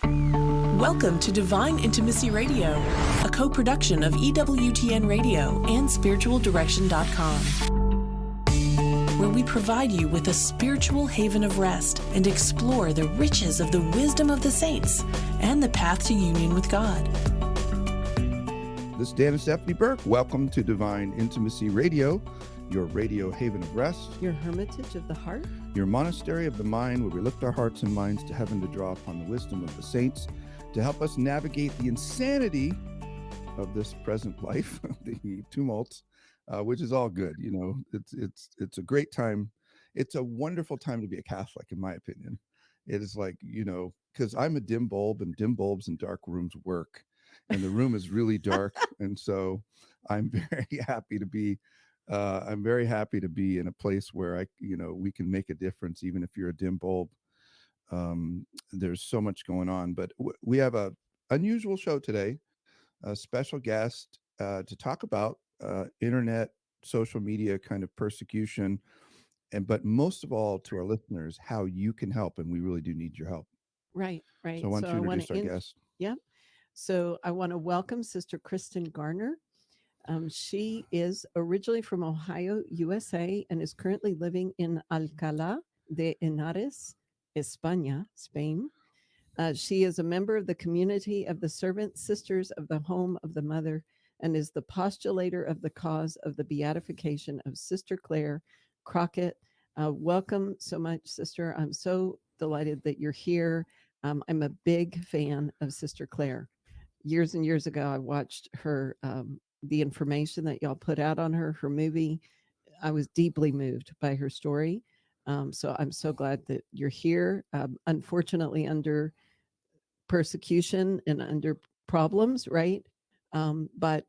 Welcome to Divine Intimacy Radio, a co-production of EWTN Radio and SpiritualDirection.com, where we provide you with a spiritual haven of rest and explore the riches of the wisdom of the saints and the path to union with God. This is Dan and Stephanie Burke. Welcome to Divine Intimacy Radio, your radio haven of rest, your hermitage of the heart, your monastery of the mind, where we lift our hearts and minds to heaven to draw upon the wisdom of the saints to help us navigate the insanity of this present life, the tumults, which is all good. You know, it's a great time. It's a wonderful time to be a Catholic, in my opinion. It is like, you know, because I'm a dim bulb, and dim bulbs in dark rooms work, and the room is really dark, and so I'm very happy to be. I'm very happy to be in a place where we can make a difference, even if you're a dim bulb. There's so much going on, but we have a unusual show today, a special guest to talk about internet, social media kind of persecution, but most of all to our listeners, how you can help, and we really do need your help. Right. So why don't you introduce our guest? Yeah. So I want to welcome Sister Kristen Garner. She is originally from Ohio, USA, and is currently living in Alcalá de Henares, España, Spain. She is a member of the community of the Servant Sisters of the Home of the Mother and is the postulator of the cause of the beatification of Sister Claire Crockett. Welcome so much, Sister. I'm so delighted that you're here. I'm a big fan of Sister Claire. Years and years ago, I watched her, the information that y'all put out on her movie. I was deeply moved by her story. So I'm so glad that you're here. Unfortunately, under persecution and under problems, right? But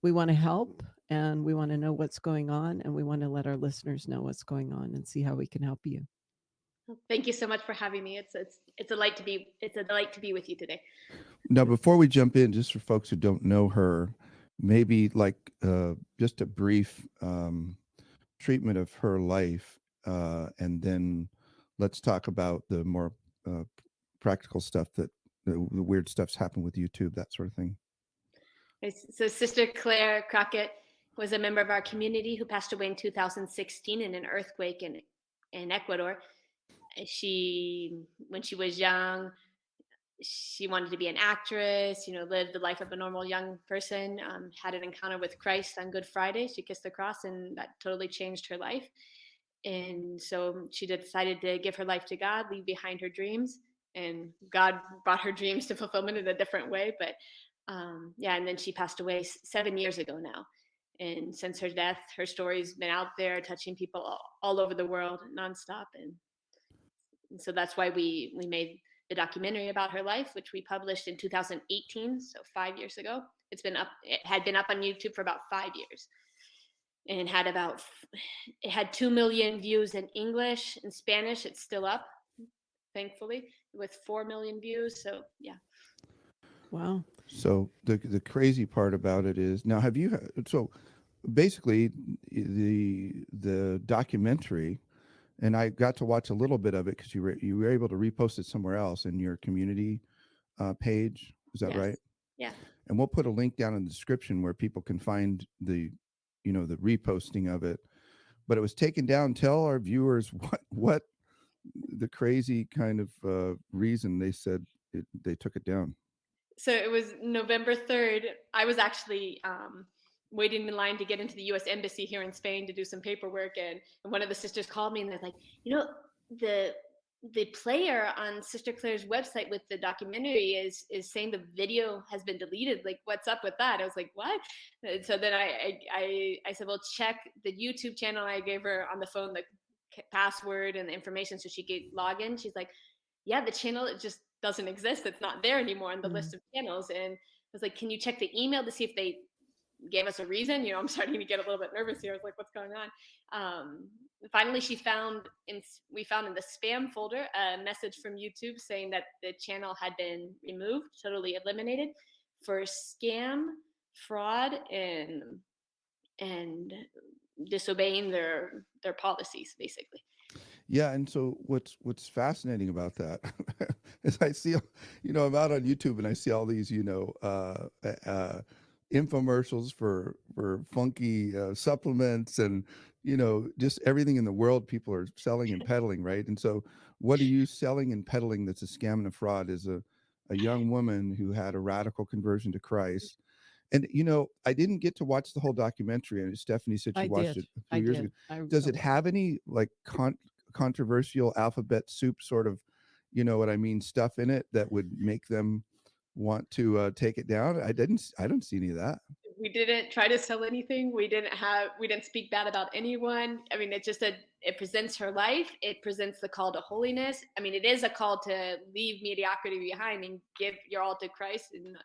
we want to help, and we want to know what's going on, and we want to let our listeners know what's going on and see how we can help you. Thank you so much for having me. It's a delight to be with you today. Now, before we jump in, just for folks who don't know her, maybe like just a brief treatment of her life, and then let's talk about the more practical stuff, that the weird stuff's happened with YouTube, that sort of thing. So Sister Claire Crockett was a member of our community who passed away in 2016 in an earthquake in Ecuador. When she was young, she wanted to be an actress, lived the life of a normal young person, had an encounter with Christ on Good Friday. She kissed the cross, and that totally changed her life. And so she decided to give her life to God, leave behind her dreams, and God brought her dreams to fulfillment in a different way. But and then she passed away 7 years ago now. And since her death, her story's been out there touching people all over the world nonstop. And so that's why we made the documentary about her life, which we published in 2018, so 5 years ago. It had been up on YouTube for about 5 years, and it had 2 million views in English. In Spanish, it's still up, thankfully, with 4 million views. So yeah. Wow. So the crazy part about it is, now so basically the documentary, and I got to watch a little bit of it because you were able to repost it somewhere else in your community page. Is that right? Yeah. And we'll put a link down in the description where people can find the reposting of it. But it was taken down. Tell our viewers what the crazy kind of reason they said they took it down. So it was November 3rd. I was actually waiting in line to get into the U.S. Embassy here in Spain to do some paperwork, and one of the sisters called me, and they're like, the player on Sister Claire's website with the documentary is saying the video has been deleted. Like, what's up with that? I was like, what? And so then I said, well, check the YouTube channel. I gave her on the phone the password and the information so she could log in. She's like, yeah, the channel, it just doesn't exist. It's not there anymore on the list of channels. And I was like, can you check the email to see if they gave us a reason? I'm starting to get a little bit nervous here. I was like, what's going on? Finally, we found in the spam folder a message from YouTube saying that the channel had been removed, totally eliminated, for scam, fraud, and disobeying their policies, basically. Yeah, and so what's fascinating about that is I see, I'm out on YouTube and I see all these, infomercials for funky supplements and just everything in the world people are selling and peddling, right? And so, what are you selling and peddling that's a scam and a fraud? Is a young woman who had a radical conversion to Christ. And I didn't get to watch the whole documentary, and Stephanie said she I watched did. it a few I years ago. did. I Does it watched have it. any like controversial alphabet soup sort of, what I mean, stuff in it that would make them want to take it down? I don't see any of that. We didn't try to sell anything. We didn't speak bad about anyone. I mean, it's just that it presents her life. It presents the call to holiness. I mean, it is a call to leave mediocrity behind and give your all to Christ. And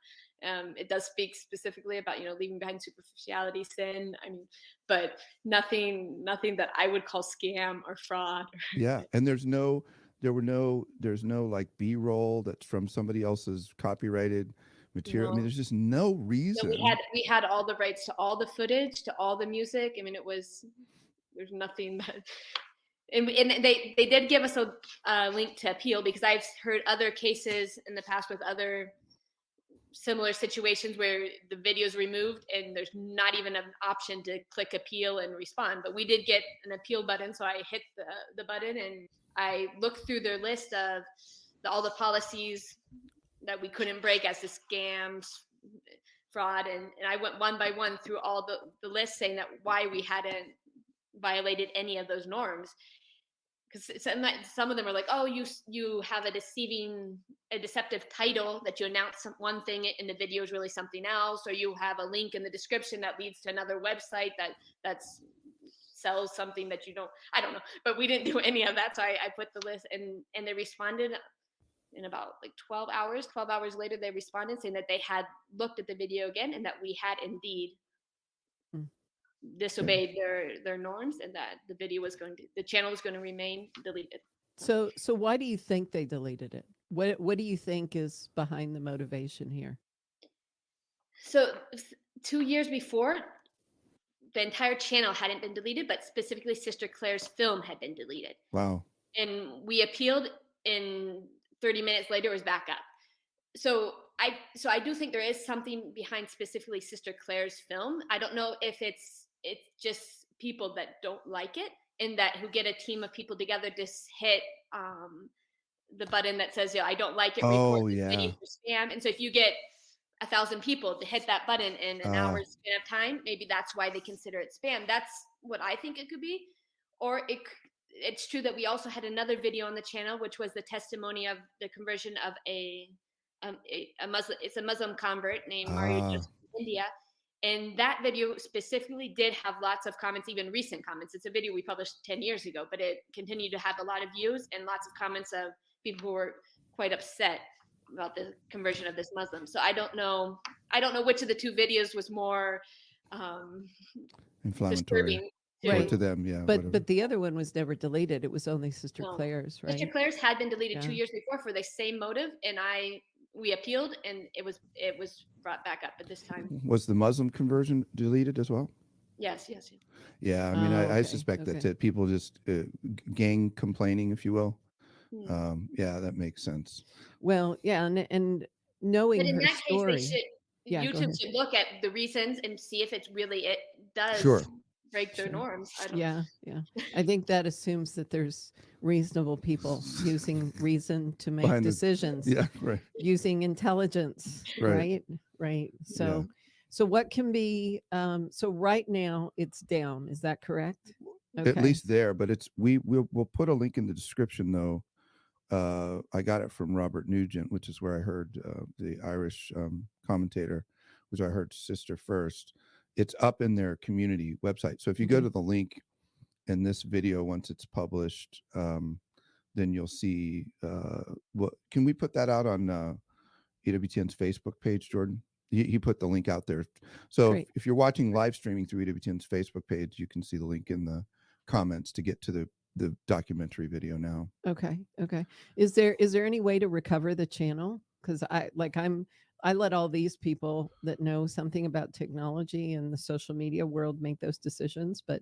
it does speak specifically about, leaving behind superficiality, sin. I mean, but nothing that I would call scam or fraud. Yeah, and there's no like B-roll that's from somebody else's copyrighted material. I mean, No. there's just no No, we reason. had we had all the rights to all the footage, to all the music. I mean, there's nothing that, and they did give us a link to appeal, because I've heard other cases in the past with other similar situations where the video is removed and there's not even an option to click appeal and respond. But we did get an appeal button, so I hit the button and I looked through their list of all the policies that we couldn't break as the scams, fraud, and I went one by one through all the list, saying that why we hadn't violated any of those norms. Because some of them are like, oh, you have a deceptive title that you announce one thing and the video is really something else, or you have a link in the description that leads to another website that's sells something that you don't. I don't know, but we didn't do any of that. So I put the list, and they responded in about like 12 hours. 12 hours later, they responded saying that they had looked at the video again and that we had indeed Mm. Okay. disobeyed their norms, and that the channel was going to remain deleted. So why do you think they deleted it? What do you think is behind the motivation here? So 2 years before, the entire channel hadn't been deleted, but specifically Sister Claire's film had been deleted. Wow. And we appealed, and 30 minutes later it was back up. So I do think there is something behind specifically Sister Claire's film. I don't know if it's just people that don't like it, and that who get a team of people together to hit the button that says, I don't like it, report Oh this video yeah. for spam. And so if you get 1,000 people to hit that button in an Uh, hour's span of time, maybe that's why they consider it spam. That's what I think it could be. Or it's true that we also had another video on the channel, which was the testimony of the conversion of a Muslim. It's a Muslim convert named Mario ah. Joseph from India. And that video specifically did have lots of comments, even recent comments. It's a video we published 10 years ago, but it continued to have a lot of views and lots of comments of people who were quite upset about the conversion of this Muslim. So I don't know. I don't know which of the two videos was more um, Inflammatory. disturbing Or Right. to to. them, yeah, whatever. But the other one was never deleted. It was only Sister No, Claire's, Sister right? Claire's had been deleted Yeah. 2 years before for the same motive, and we appealed, and it was brought back up. But this time, Was the Muslim conversion deleted as well? yes, yes, yes. Yeah, I mean, Oh, I okay. suspect that's Okay. it. People just gang complaining, if you will. Hmm. Yeah, that makes sense. Well, yeah, and But knowing in her that case, story. Yeah, go YouTube ahead. should look at the reasons and see if it does Sure. break their Sure. norms. I don't. Yeah, yeah. I think that assumes that there's reasonable people using reason to make Behind the, decisions, yeah, right, using intelligence, right, right? Right. yeah. So what can be so right now it's down, is that correct? At Okay. least there, but we'll put a link in the description though. I got it from Robert Nugent, which is where I heard the Irish commentator, which I heard Sister first. It's up in their community website. So if you go to the link in this video, once it's published, then you'll see. What can we put that out on EWTN's Facebook page, Jordan? He put the link out there. So Great. if you're watching live streaming through EWTN's Facebook page, you can see the link in the comments to get to the documentary video now. Okay. Okay. Is there any way to recover the channel? Because I let all these people that know something about technology and the social media world make those decisions, but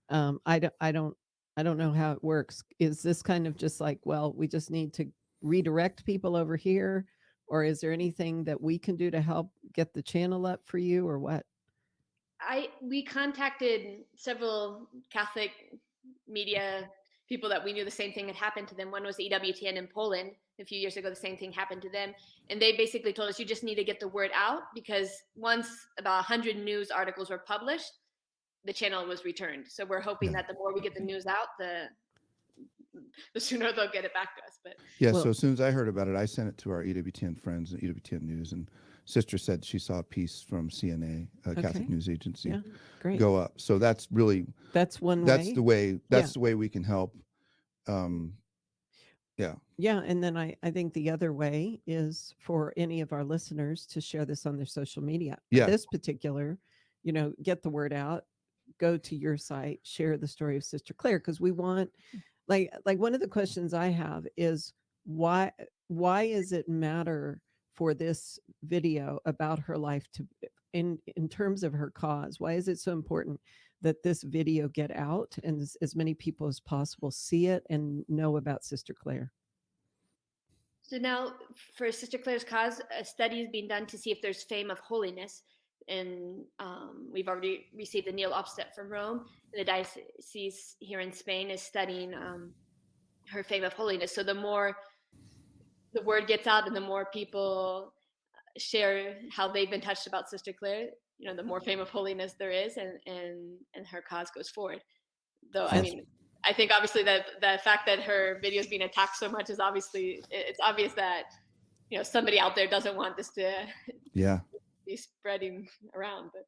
I don't I don't know how it works. Is this kind of just like, well, we just need to redirect people over here? Or is there anything that we can do to help get the channel up for you or what? We contacted several Catholic media people that we knew the same thing had happened to them. One was EWTN in Poland a few years ago. The same thing happened to them, and they basically told us you just need to get the word out, because once about 100 news articles were published, the channel was returned. So we're hoping Yeah. that the more we get the news out, the sooner they'll get it back to us. But Yeah. Well- So as soon as I heard about it, I sent it to our EWTN friends and EWTN News, and sister said she saw a piece from CNA, Catholic Okay. News Agency, Yeah, great. go up. So that's really That's one that's way. the way that's Yeah. the way we can help. Yeah. Yeah. And then I think the other way is for any of our listeners to share this on their social media. Yeah. This particular, get the word out, go to your site, share the story of Sister Claire, because we want, like one of the questions I have is why is it matter for this video about her life to in terms of her cause? Why is it so important that this video get out and as many people as possible see it and know about Sister Claire? so now, for Sister Claire's cause, a study is being done to see if there's fame of holiness. And we've already received the Neil Opstedt from Rome. The diocese here in Spain is studying her fame of holiness. So the more the word gets out and the more people share how they've been touched about Sister Claire, the more fame of holiness there is, and her cause goes forward. Though, I mean, I think obviously that the fact that her video is being attacked so much is it's obvious that somebody out there doesn't want this to be spreading around. But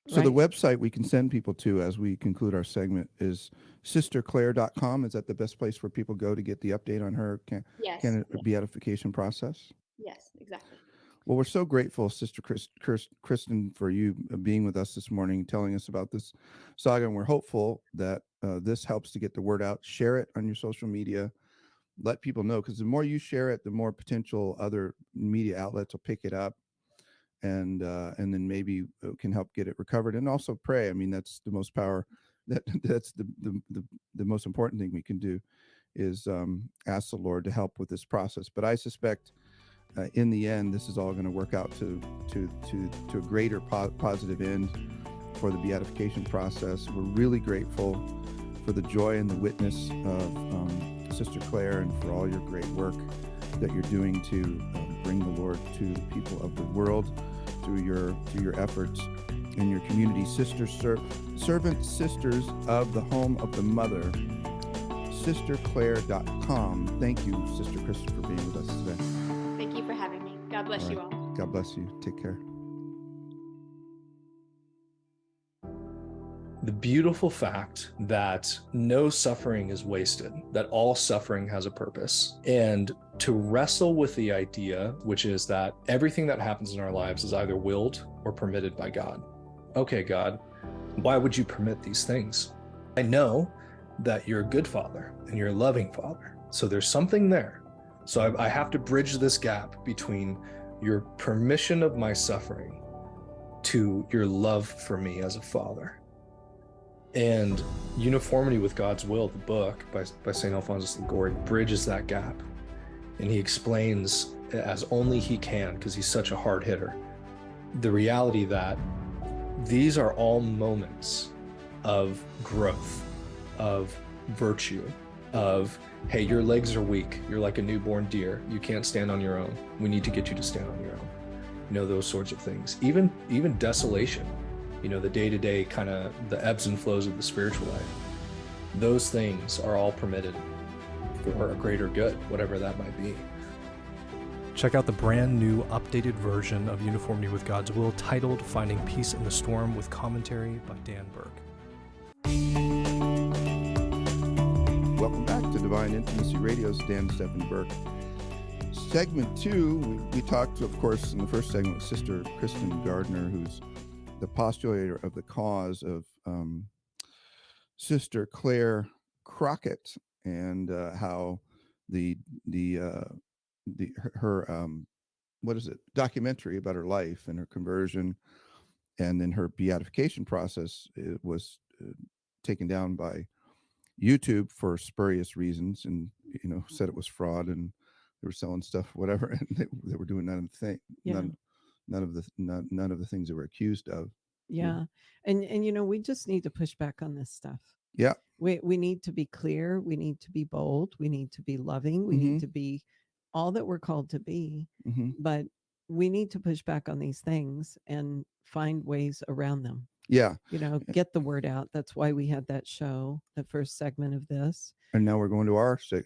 so the website we can send people to as we conclude our segment is sisterclaire.com. Is that the best place where people go to get the update on her yes, beatification process? yes, exactly. Well, we're so grateful, Sister Kristen, for you being with us this morning, telling us about this saga. And we're hopeful that this helps to get the word out. Share it on your social media. Let people know, because the more you share it, the more potential other media outlets will pick it up, and then maybe it can help get it recovered. And also pray. I mean, that's the most power. That's the most important thing we can do is ask the Lord to help with this process. But I suspect, in the end, this is all going to work out to a greater positive end for the beatification process. We're really grateful for the joy and the witness of Sister Claire, and for all your great work that you're doing to bring the Lord to the people of the world through your efforts in your community. Servant Sisters of the Home of the Mother, sisterclaire.com. Thank you, Sister Kristen, for being with us today. Thank you for having me. God bless you all. God bless you. Take care. The beautiful fact that no suffering is wasted, that all suffering has a purpose, and to wrestle with the idea, which is that everything that happens in our lives is either willed or permitted by God. Okay, God, why would you permit these things? I know that you're a good Father and you're a loving Father, so there's something there. So I have to bridge this gap between your permission of my suffering to your love for me as a father. And Uniformity with God's Will, the book by St. Alphonsus Liguori, bridges that gap. And he explains, as only he can, because he's such a hard hitter, the reality that these are all moments of growth, of virtue, of, hey, your legs are weak. You're like a newborn deer. You can't stand on your own. We need to get you to stand on your own. Those sorts of things. Even desolation, the day-to-day kind of the ebbs and flows of the spiritual life. Those things are all permitted for a greater good, whatever that might be. Check out the brand new updated version of Uniformity with God's Will, titled Finding Peace in the Storm, with commentary by Dan Burke. Welcome back to Divine Intimacy Radio's Dan Stephen Burke. Segment 2, we talked, of course, in the first segment with Sister Kristen Gardner, who's the postulator of the cause of Sister Claire Crockett, and how her documentary about her life and her conversion, and then her beatification process was taken down by YouTube for spurious reasons, and said it was fraud and they were selling stuff, whatever, and they were doing none of the thing, Yeah. none of the things they were accused of. Yeah. And we just need to push back on this stuff. Yeah. We need to be clear, we need to be bold, we need to be loving, we Mhm. need to be all that we're called to be, Hmm. but we need to push back on these things and find ways around them. Yeah. Get the word out. That's why we had that show, the first segment of this. And now we're going to our issue.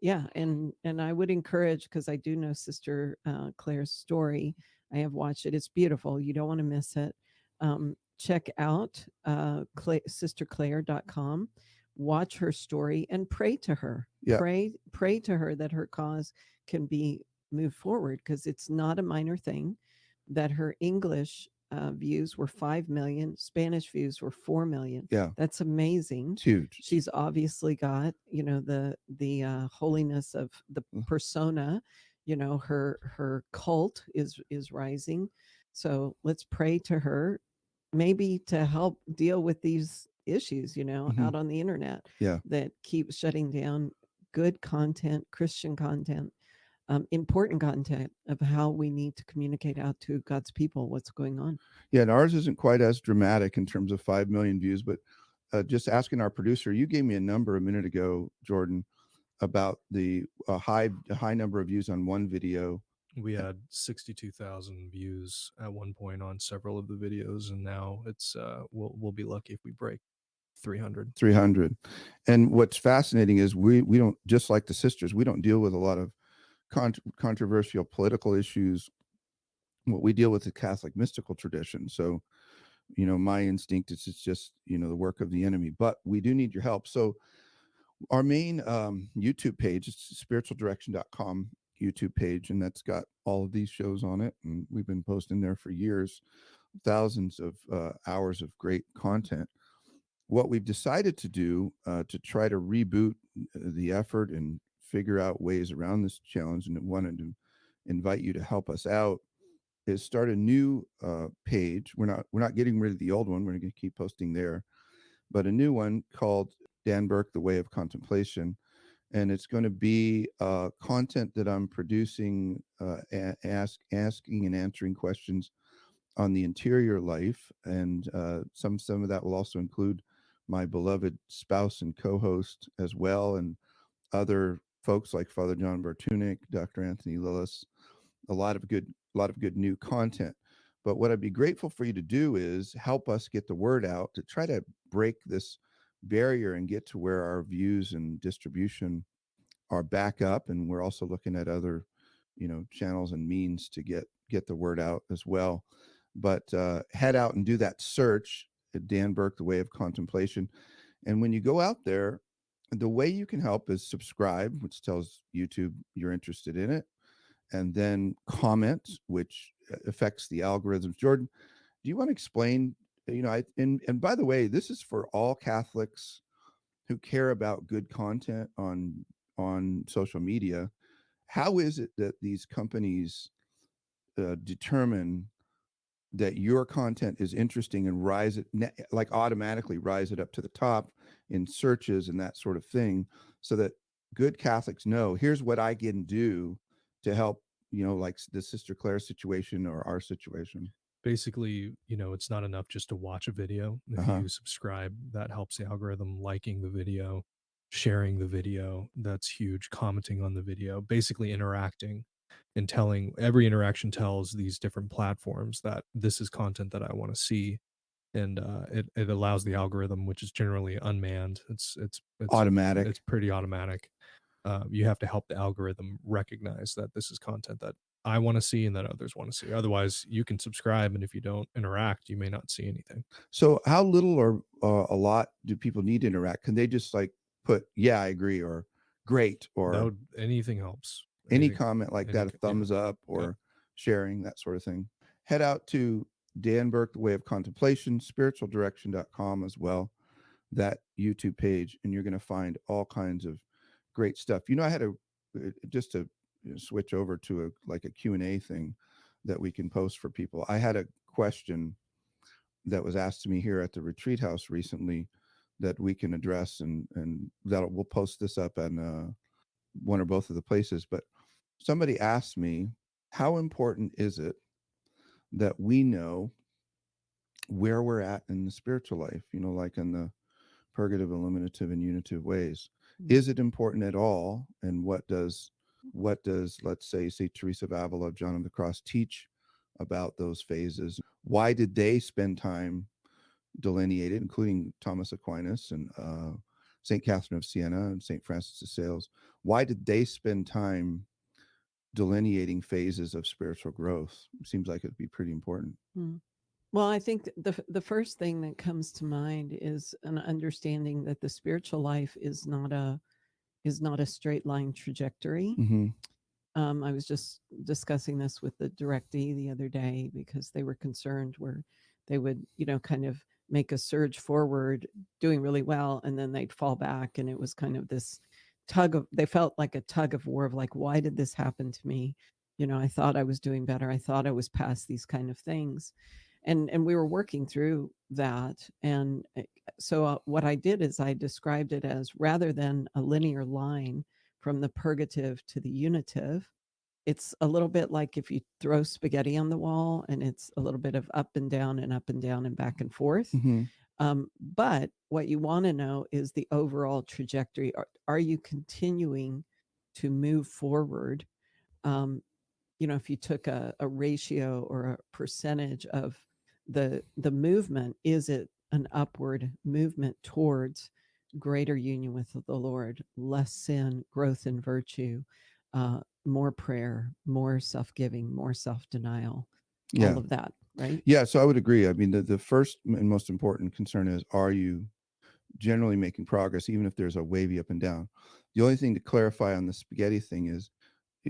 Yeah. And I would encourage, because I do know Sister Claire's story. I have watched it. It's beautiful. You don't want to miss it. Check out sisterclaire.com. Watch her story and pray to her. Yeah. Pray to her that her cause can be moved forward, because it's not a minor thing. That her English views were 5 million, Spanish views were 4 million. Yeah. That's amazing. It's huge. She's obviously got, the holiness of the persona. Her cult is rising. So let's pray to her, maybe to help deal with these issues, Mhm. out on the internet. Yeah. That keep shutting down good content, Christian content, important content of how we need to communicate out to God's people what's going on. Yeah, and ours isn't quite as dramatic in terms of 5 million views, but just asking our producer, you gave me a number a minute ago, Jordan, about the high number of views on one video. We had 62,000 views at one point on several of the videos, and now it's we'll be lucky if we break 300. 300. And what's fascinating is we don't, just like the sisters, we don't deal with a lot of controversial political issues. What we deal with is Catholic mystical tradition. So, my instinct is it's just, the work of the enemy, but we do need your help. So our main YouTube page is spiritualdirection.com YouTube page, and that's got all of these shows on it. And we've been posting there for years, thousands of hours of great content. What we've decided to do to try to reboot the effort and figure out ways around this challenge, and wanted to invite you to help us out, is start a new page. We're not getting rid of the old one. We're going to keep posting there, but a new one called Dan Burke, The Way of Contemplation. And it's going to be content that I'm producing, asking and answering questions on the interior life. And some of that will also include my beloved spouse and co-host as well, and other folks like Father John Bartunik, Dr. Anthony Lillis, a lot of good new content. But what I'd be grateful for you to do is help us get the word out to try to break this barrier and get to where our views and distribution are back up. And we're also looking at other, channels and means to get the word out as well. But head out and do that search at Dan Burke, The Way of Contemplation. And when you go out there, the way you can help is subscribe, which tells YouTube you're interested in it, and then comment, which affects the algorithms. Jordan, do you want to explain? And by the way, this is for all Catholics who care about good content on social media. How is it that these companies determine that your content is interesting and automatically rise it up to the top in searches and that sort of thing, so that good Catholics know, here's what I can do to help, like the Sister Claire situation or our situation? Basically, it's not enough just to watch a video. If you subscribe, that helps the algorithm. Liking the video, sharing the video, that's huge. Commenting on the video, basically interacting, and every interaction tells these different platforms that this is content that I want to see. And it allows the algorithm, which is generally unmanned, it's Automatic. it's pretty automatic. You have to help the algorithm recognize that this is content that I want to see and that others want to see. Otherwise, you can subscribe, and if you don't interact, you may not see anything. So how little or a lot do people need to interact? Can they just put, yeah, I agree, or great, or anything helps? Any comment like that, a thumbs up or Yeah. sharing, that sort of thing. Head out to Dan Burke, The Way of Contemplation, spiritualdirection.com as well, that YouTube page, and you're going to find all kinds of great stuff. I had just to switch over to a Q&A thing that we can post for people. I had a question that was asked to me here at the retreat house recently that we can address, and that we'll post this up on one or both of the places. But somebody asked me, how important is it that we know where we're at in the spiritual life, like in the purgative, illuminative, and unitive ways? Is it important at all? And what does let's say Teresa of Avila, John of the Cross, teach about those phases? Why did they spend time delineated, including Thomas Aquinas and St. Catherine of Siena and St. Francis de Sales? Why did they spend time delineating phases of spiritual growth? It seems like it'd be pretty important. Well, I think the first thing that comes to mind is an understanding that the spiritual life is not a straight line trajectory. Mm-hmm. I was just discussing this with the directee the other day because they were concerned where they would, kind of make a surge forward, doing really well, and then they'd fall back, and it was kind of this they felt like a tug of war of like, why did this happen to me? I thought I was doing better. I thought I was past these kind of things. And we were working through that. And so what I did is I described it as, rather than a linear line from the purgative to the unitive, it's a little bit like if you throw spaghetti on the wall, and it's a little bit of up and down and up and down and back and forth. Mm-hmm. But what you want to know is the overall trajectory. Are you continuing to move forward? If you took a ratio or a percentage of the movement, is it an upward movement towards greater union with the Lord, less sin, growth in virtue, more prayer, more self-giving, more self-denial, all of that, right? Yeah, so I would agree. I mean, the first and most important concern is, are you generally making progress, even if there's a wavy up and down? The only thing to clarify on the spaghetti thing is,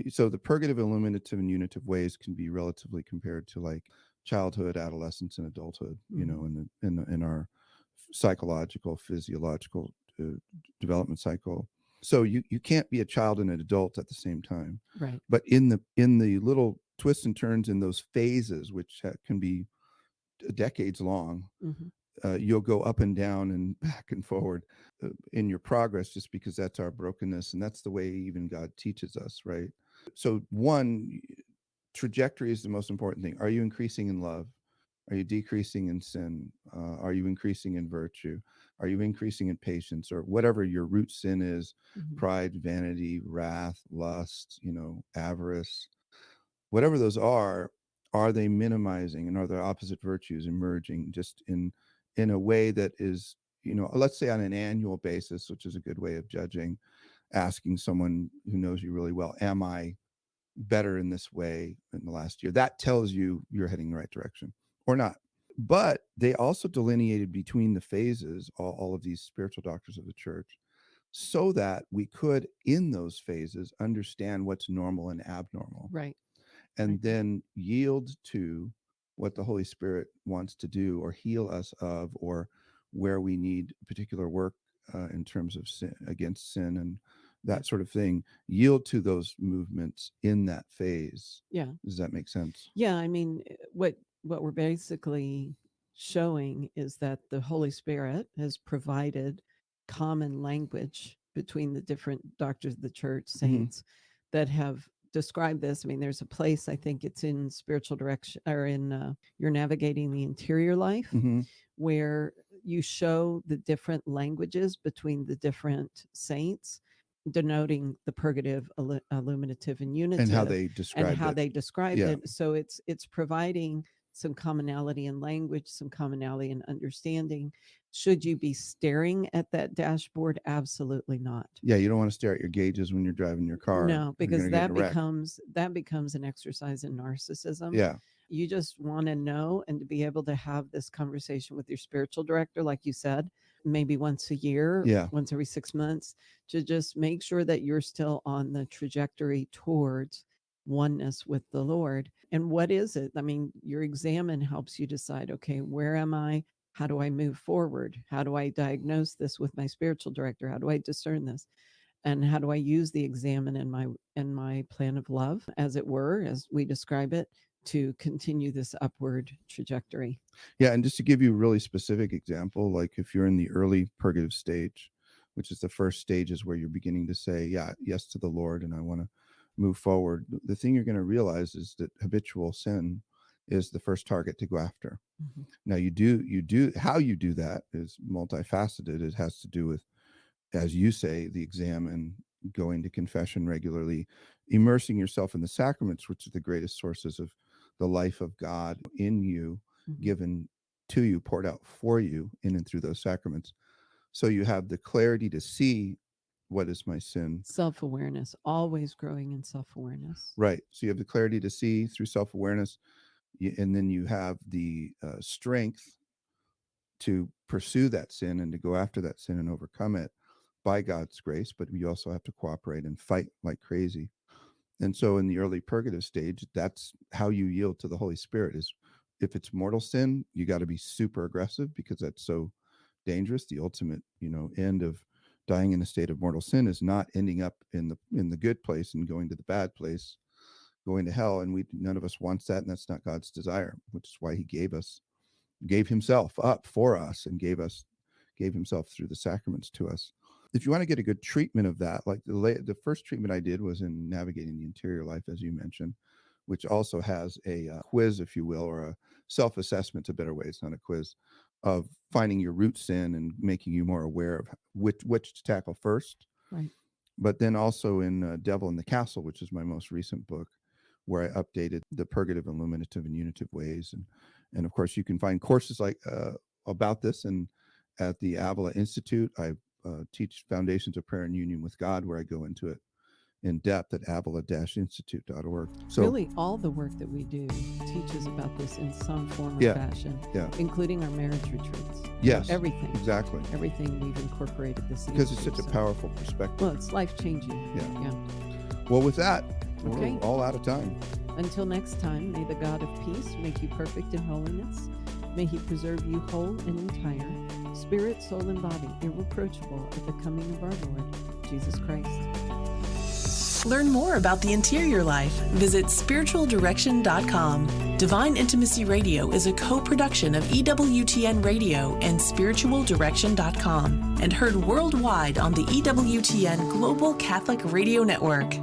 so the purgative, illuminative, and unitive ways can be relatively compared to like childhood, adolescence, and adulthood, in our psychological, physiological development cycle. So you can't be a child and an adult at the same time. Right. But in the little twists and turns in those phases, which can be decades long, you'll go up and down and back and forward in your progress, just because that's our brokenness, and that's the way even God teaches us, right? So one, trajectory is the most important thing. Are you increasing in love? Are you decreasing in sin? Are you increasing in virtue? Are you increasing in patience, or whatever your root sin is? Pride, vanity, wrath, lust, avarice, whatever those are they minimizing, and are the opposite virtues emerging just in a way that is, let's say on an annual basis, which is a good way of judging, asking someone who knows you really well, am I better in this way in the last year? That tells you you're heading the right direction or not. But they also delineated between the phases, all of these spiritual doctors of the church, so that we could, in those phases, understand what's normal and abnormal. Right. And then yield to what the Holy Spirit wants to do or heal us of, or where we need particular work in terms of sin, against sin and that sort of thing. Yield to those movements in that phase. Yeah. Does that make sense? Yeah. I mean, what we're basically showing is that the Holy Spirit has provided common language between the different doctors of the church, saints, that have described this. I mean, there's a place, I think it's in Spiritual Direction, or in You're Navigating the Interior Life, where you show the different languages between the different saints, denoting the purgative, illuminative, and unitive, and how they described it. So it's providing some commonality in language, some commonality in understanding. Should you be staring at that dashboard? Absolutely not. Yeah, you don't want to stare at your gauges when you're driving your car. No, because that becomes an exercise in narcissism. Yeah. You just want to know and to be able to have this conversation with your spiritual director, like you said, maybe once a year, once every 6 months, to just make sure that you're still on the trajectory towards oneness with the Lord. And what is it? I mean, your examine helps you decide, okay, where am I? How do I move forward? How do I diagnose this with my spiritual director? How do I discern this? And how do I use the examine in my plan of love, as it were, as we describe it, to continue this upward trajectory. Yeah, and just to give you a really specific example, like if you're in the early purgative stage, which is the first stages where you're beginning to say, yeah, yes to the Lord, and I want to move forward, the thing you're going to realize is that habitual sin is the first target to go after. Mm-hmm. Now, how you do that is multifaceted. It has to do with, as you say, the exam and going to confession regularly, immersing yourself in the sacraments, which are the greatest sources of the life of God in you, Mm-hmm. given to you, poured out for you in and through those sacraments. So you have the clarity to see what is my sin. Self-awareness, always growing in self-awareness. Right. So you have the clarity to see through self-awareness, and then you have the strength to pursue that sin and to go after that sin and overcome it by God's grace. But you also have to cooperate and fight like crazy. And so in the early purgative stage, that's how you yield to the Holy Spirit. Is if it's mortal sin, you got to be super aggressive, because that's so dangerous. The ultimate, end of dying in a state of mortal sin is not ending up in the good place and going to the bad place, going to hell. And none of us wants that, and that's not God's desire, which is why he gave himself up for us and gave himself through the sacraments to us. If you want to get a good treatment of that, like the first treatment I did was in Navigating the Interior Life, as you mentioned, which also has a quiz, if you will, or a self-assessment, a better way, it's not a quiz, of finding your root sin and making you more aware of which to tackle first. Right. But then also in Devil in the Castle, which is my most recent book, where I updated the purgative, illuminative, and unitive ways. And of course, you can find courses like about this. And at the Avila Institute, I teach Foundations of Prayer and Union with God, where I go into it in depth at avila-institute.org. So really, all the work that we do teaches about this in some form or fashion, including our marriage retreats. Yes, everything. Exactly. Everything we've incorporated this because it's such a powerful perspective. Well, it's life-changing. Yeah. Well, with that, we're all out of time. Until next time, may the God of peace make you perfect in holiness. May he preserve you whole and entire, spirit, soul, and body, irreproachable at the coming of our Lord, Jesus Christ. Learn more about the interior life. Visit spiritualdirection.com. Divine Intimacy Radio is a co-production of EWTN Radio and spiritualdirection.com and heard worldwide on the EWTN Global Catholic Radio Network.